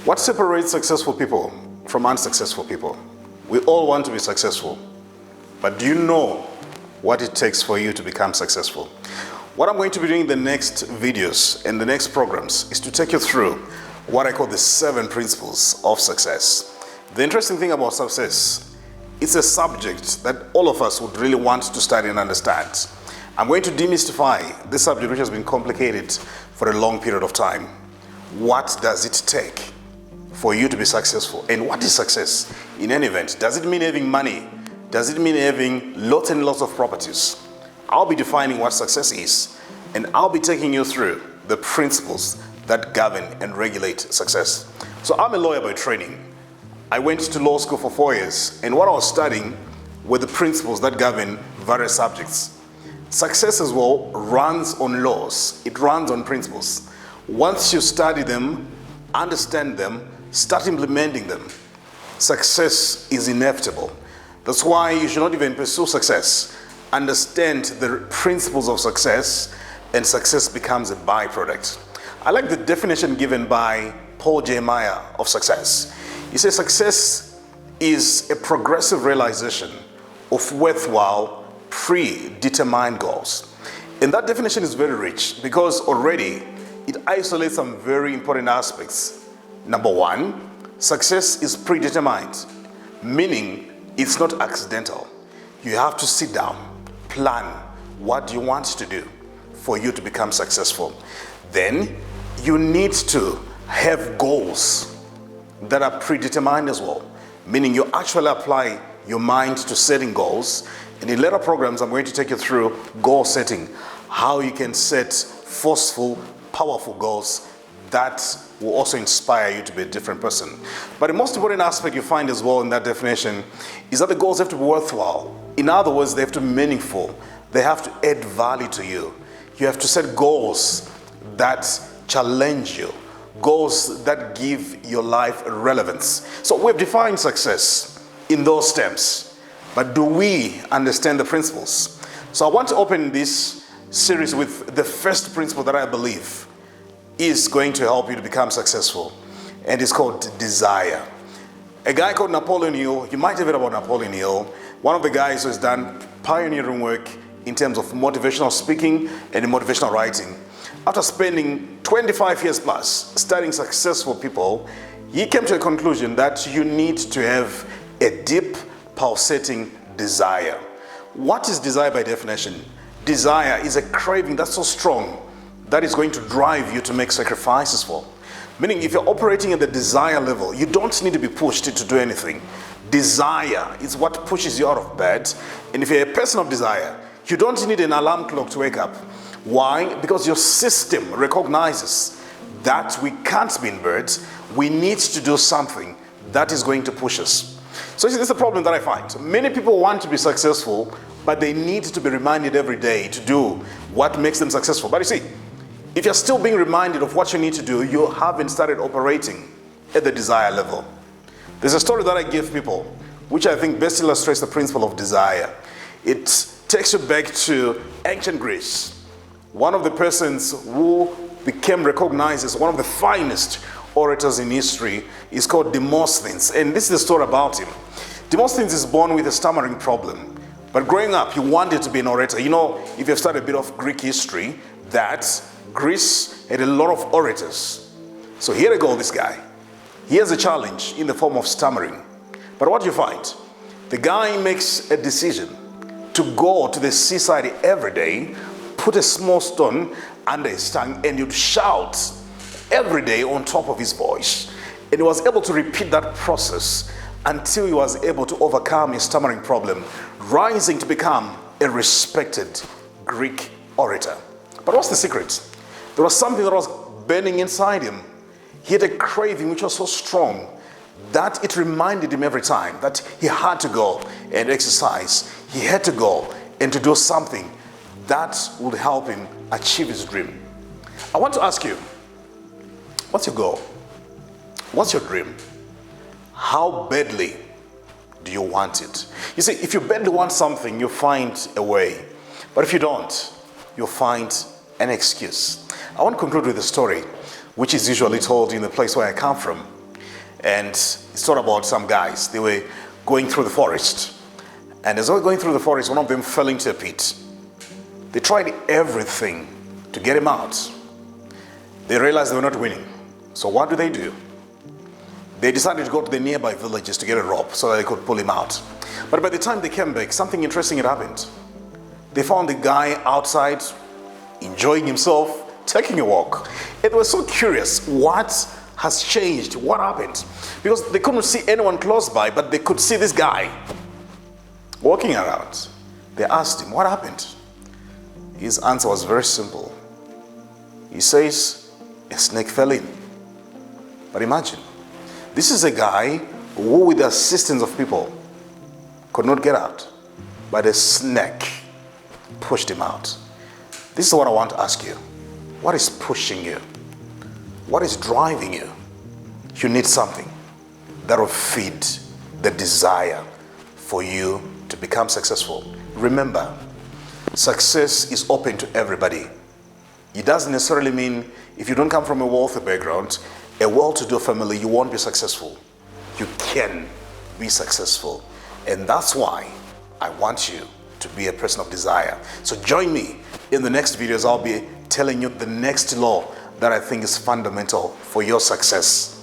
What separates successful people from unsuccessful people? We all want to be successful, but do you know what it takes for you to become successful? What I'm going to be doing in the next videos and the next programs is to take you through what I call the 7 principles of success. The interesting thing about success, it's a subject that all of us would really want to study and understand. I'm going to demystify this subject, which has been complicated for a long period of time. What does it take for you to be successful? And what is success in any event? Does it mean having money? Does it mean having lots and lots of properties? I'll be defining what success is, and I'll be taking you through the principles that govern and regulate success. So I'm a lawyer by training. I went to law school for 4 years, and what I was studying were the principles that govern various subjects. Success as well runs on laws. It runs on principles. Once you study them, understand them, start implementing them, success is inevitable. That's why you should not even pursue success. Understand the principles of success, and success becomes a byproduct. I like the definition given by Paul J. Meyer of success. He says success is a progressive realization of worthwhile, predetermined goals. And that definition is very rich because already it isolates some very important aspects. Number 1, success is predetermined, meaning it's not accidental. You have to sit down, plan what you want to do for you to become successful. Then you need to have goals that are predetermined as well, meaning you actually apply your mind to setting goals. And in later programs, I'm going to take you through goal setting, how you can set forceful, powerful goals that will also inspire you to be a different person. But the most important aspect you find as well in that definition is that the goals have to be worthwhile. In other words, they have to be meaningful. They have to add value to you. You have to set goals that challenge you, goals that give your life relevance. So we've defined success in those terms, but do we understand the principles? So I want to open this series with the first principle that I believe is going to help you to become successful, and it's called desire. A guy called Napoleon Hill, you might have heard about Napoleon Hill, one of the guys who has done pioneering work in terms of motivational speaking and motivational writing. After spending 25 years plus studying successful people, he came to a conclusion that you need to have a deep, pulsating desire. What is desire by definition? Desire is a craving that's so strong that is going to drive you to make sacrifices for. Meaning if you're operating at the desire level, you don't need to be pushed to do anything. Desire is what pushes you out of bed. And if you're a person of desire, you don't need an alarm clock to wake up. Why? Because your system recognizes that we can't be in bed. We need to do something that is going to push us. So this is the problem that I find. Many people want to be successful, but they need to be reminded every day to do what makes them successful. But you see, if you're still being reminded of what you need to do, you haven't started operating at the desire level. There's a story that I give people, which I think best illustrates the principle of desire. It takes you back to ancient Greece. One of the persons who became recognized as one of the finest orators in history is called Demosthenes. And this is the story about him. Demosthenes is born with a stammering problem. But growing up, he wanted to be an orator. You know, if you've studied a bit of Greek history, that Greece had a lot of orators. So here you go, this guy. He has a challenge in the form of stammering. But what do you find? The guy makes a decision to go to the seaside every day, put a small stone under his tongue, and he'd shout every day on top of his voice. And he was able to repeat that process until he was able to overcome his stammering problem, rising to become a respected Greek orator. But what's the secret? There was something that was burning inside him. He had a craving which was so strong that it reminded him every time that he had to go and exercise. He had to go and to do something that would help him achieve his dream. I want to ask you, what's your goal? What's your dream? How badly do you want it? You see, if you badly want something, you find a way. But if you don't, you'll find an excuse. I want to conclude with a story which is usually told in the place where I come from. And it's all about some guys. They were going through the forest. And as they were going through the forest, one of them fell into a pit. They tried everything to get him out. They realized they were not winning. So what do? They decided to go to the nearby villages to get a rope so that they could pull him out. But by the time they came back, something interesting had happened. They found the guy outside, enjoying himself, taking a walk. It was so curious. What has changed? What happened? Because they couldn't see anyone close by, but they could see this guy walking around. They asked him, what happened? His answer was very simple. He says, a snake fell in. But imagine, this is a guy who, with the assistance of people, could not get out, but a snake pushed him out. This is what I want to ask you. What is pushing you? What is driving you? You need something that will feed the desire for you to become successful. Remember, success is open to everybody. It doesn't necessarily mean if you don't come from a wealthy background, a well-to-do family, you won't be successful. You can be successful. And that's why I want you to be a person of desire. So join me in the next videos. I'll be telling you the next law that I think is fundamental for your success.